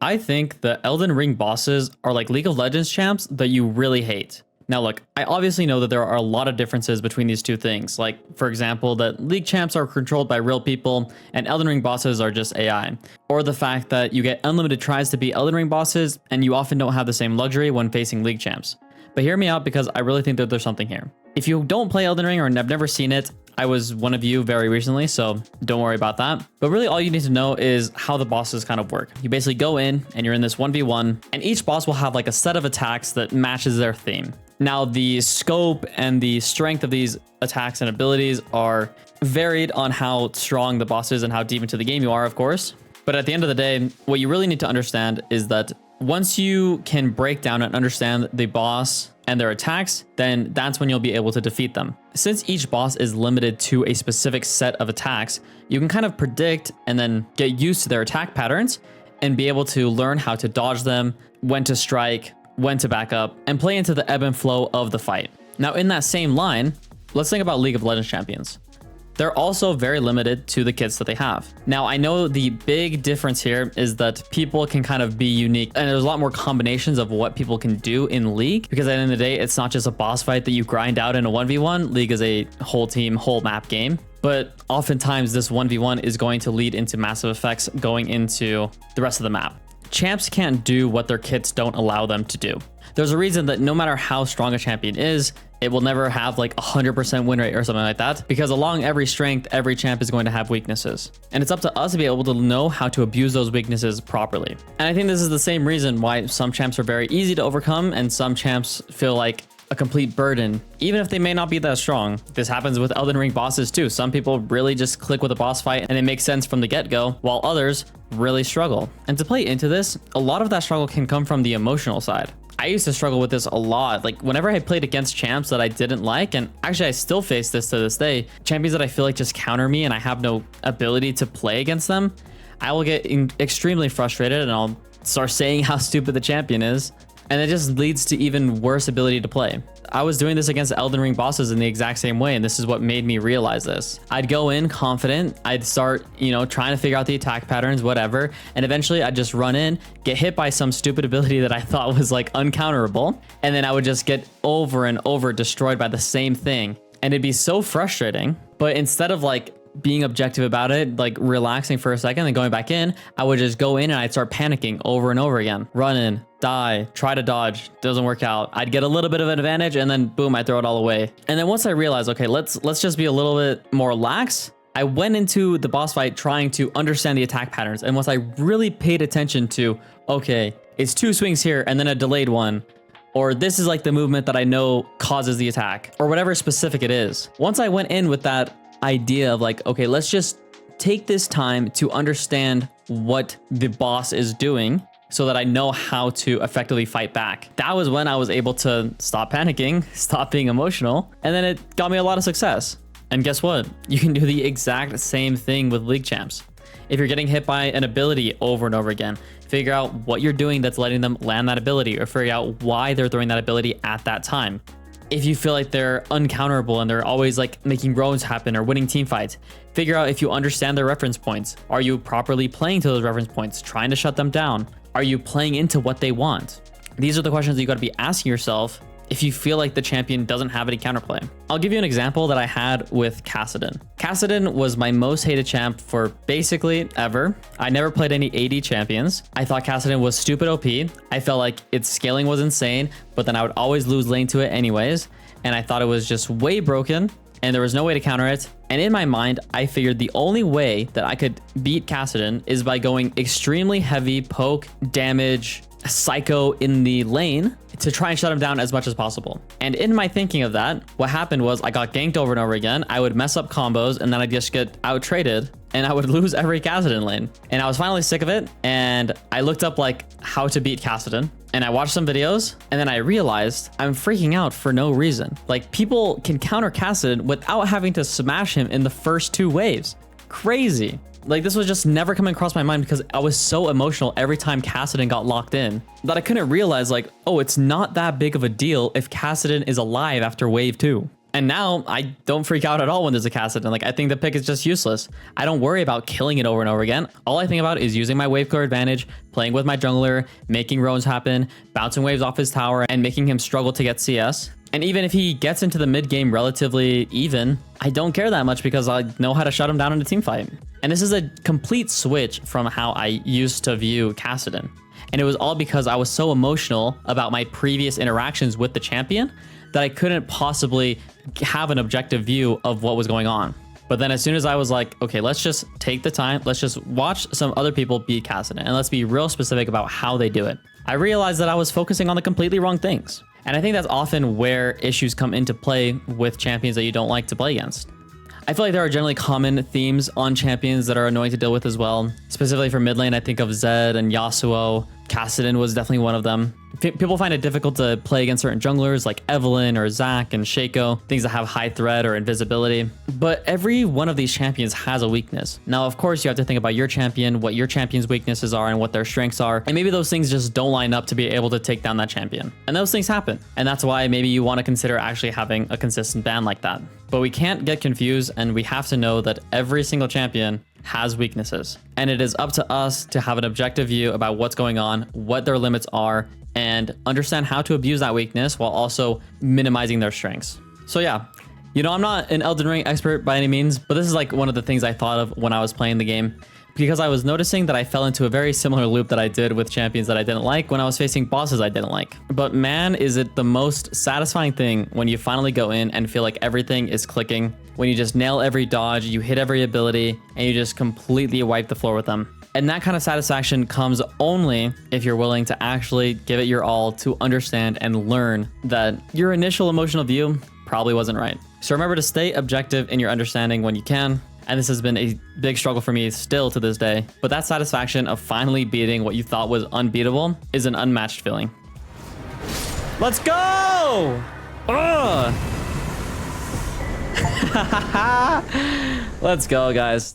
I think the Elden Ring bosses are like League of Legends champs that you really hate. Now look, I obviously know that there are a lot of differences between these two things. Like, for example, that League champs are controlled by real people and Elden Ring bosses are just AI. Or the fact that you get unlimited tries to beat Elden Ring bosses and you often don't have the same luxury when facing League champs. But hear me out because I really think that there's something here. If you don't play Elden Ring or have never seen it, I was one of you very recently, so don't worry about that. But really all you need to know is how the bosses kind of work. You basically go in and you're in this 1v1 and each boss will have like a set of attacks that matches their theme. Now the scope and the strength of these attacks and abilities are varied on how strong the boss is and how deep into the game you are, of course. But at the end of the day, what you really need to understand is that once you can break down and understand the boss and their attacks, then that's when you'll be able to defeat them. Since each boss is limited to a specific set of attacks, you can kind of predict and then get used to their attack patterns and be able to learn how to dodge them, when to strike, when to back up, and play into the ebb and flow of the fight. Now, in that same line, let's think about League of Legends champions. They're also very limited to the kits that they have. Now, I know the big difference here is that people can kind of be unique and there's a lot more combinations of what people can do in League, because at the end of the day, it's not just a boss fight that you grind out in a 1v1. League is a whole team, whole map game. But oftentimes this 1v1 is going to lead into massive effects going into the rest of the map. Champs can't do what their kits don't allow them to do. There's a reason that no matter how strong a champion is, it will never have like 100% win rate or something like that, because along every strength, every champ is going to have weaknesses. And it's up to us to be able to know how to abuse those weaknesses properly. And I think this is the same reason why some champs are very easy to overcome and some champs feel like a complete burden, even if they may not be that strong. This happens with Elden Ring bosses too. Some people really just click with a boss fight and it makes sense from the get-go, while others really struggle. And to play into this, a lot of that struggle can come from the emotional side. I used to struggle with this a lot. Like whenever I played against champs that I didn't like, and actually I still face this to this day, champions that I feel like just counter me and I have no ability to play against them, I will get extremely frustrated and I'll start saying how stupid the champion is. And it just leads to even worse ability to play. I was doing this against Elden Ring bosses in the exact same way, and this is what made me realize this. I'd go in confident, I'd start, trying to figure out the attack patterns, whatever, and eventually I'd just run in, get hit by some stupid ability that I thought was like uncounterable, and then I would just get over and over destroyed by the same thing. And it'd be so frustrating, but instead of like being objective about it, like relaxing for a second and going back in, I would just go in and I'd start panicking over and over again. Run in, die, try to dodge, doesn't work out. I'd get a little bit of an advantage and then boom, I throw it all away. And then once I realized, okay, let's just be a little bit more lax, I went into the boss fight trying to understand the attack patterns. And once I really paid attention to, okay, it's 2 swings here and then a delayed one, or this is like the movement that I know causes the attack, or whatever specific it is. Once I went in with that idea of like, okay, let's just take this time to understand what the boss is doing so that I know how to effectively fight back. That was when I was able to stop panicking, stop being emotional, and then it got me a lot of success. And guess what? You can do the exact same thing with League champs. If you're getting hit by an ability over and over again, figure out what you're doing that's letting them land that ability, or figure out why they're throwing that ability at that time. If you feel like they're uncounterable and they're always like making roams happen or winning team fights, figure out if you understand their reference points. Are you properly playing to those reference points, trying to shut them down? Are you playing into what they want? These are the questions that you got to be asking yourself if you feel like the champion doesn't have any counterplay. I'll give you an example that I had with Kassadin. Kassadin was my most hated champ for basically ever. I never played any AD champions. I thought Kassadin was stupid OP. I felt like its scaling was insane, but then I would always lose lane to it anyways. And I thought it was just way broken and there was no way to counter it. And in my mind, I figured the only way that I could beat Kassadin is by going extremely heavy poke, damage, psycho in the lane to try and shut him down as much as possible. And in my thinking of that, what happened was I got ganked over and over again. I would mess up combos and then I'd just get out traded and I would lose every Kassadin lane. And I was finally sick of it. And I looked up like how to beat Kassadin and I watched some videos and then I realized I'm freaking out for no reason. Like people can counter Kassadin without having to smash him in the first 2 waves. Crazy. Like this was just never coming across my mind because I was so emotional every time Kassadin got locked in that I couldn't realize like, oh, it's not that big of a deal if Kassadin is alive after wave 2. And now I don't freak out at all when there's a Kassadin. Like, I think the pick is just useless. I don't worry about killing it over and over again. All I think about is using my wave clear advantage, playing with my jungler, making roams happen, bouncing waves off his tower, and making him struggle to get CS. And even if he gets into the mid game relatively even, I don't care that much because I know how to shut him down in a team fight. And this is a complete switch from how I used to view Kassadin. And it was all because I was so emotional about my previous interactions with the champion that I couldn't possibly have an objective view of what was going on. But then as soon as I was like, okay, let's just take the time, let's just watch some other people beat Kassadin, and let's be real specific about how they do it, I realized that I was focusing on the completely wrong things. And I think that's often where issues come into play with champions that you don't like to play against. I feel like there are generally common themes on champions that are annoying to deal with as well. Specifically for mid lane, I think of Zed and Yasuo. Kassadin was definitely one of them. People find it difficult to play against certain junglers like Evelyn or Zac and Shaco, things that have high threat or invisibility. But every one of these champions has a weakness. Now, of course, you have to think about your champion, what your champion's weaknesses are and what their strengths are. And maybe those things just don't line up to be able to take down that champion. And those things happen. And that's why maybe you want to consider actually having a consistent ban like that. But we can't get confused, and we have to know that every single champion has weaknesses. And it is up to us to have an objective view about what's going on, what their limits are, and understand how to abuse that weakness while also minimizing their strengths. So yeah, you know, I'm not an Elden Ring expert by any means, but this is like one of the things I thought of when I was playing the game, because I was noticing that I fell into a very similar loop that I did with champions that I didn't like when I was facing bosses I didn't like. But man, is it the most satisfying thing when you finally go in and feel like everything is clicking, when you just nail every dodge, you hit every ability, and you just completely wipe the floor with them. And that kind of satisfaction comes only if you're willing to actually give it your all to understand and learn that your initial emotional view probably wasn't right. So remember to stay objective in your understanding when you can. And this has been a big struggle for me still to this day. But that satisfaction of finally beating what you thought was unbeatable is an unmatched feeling. Let's go! Ugh. Let's go, guys.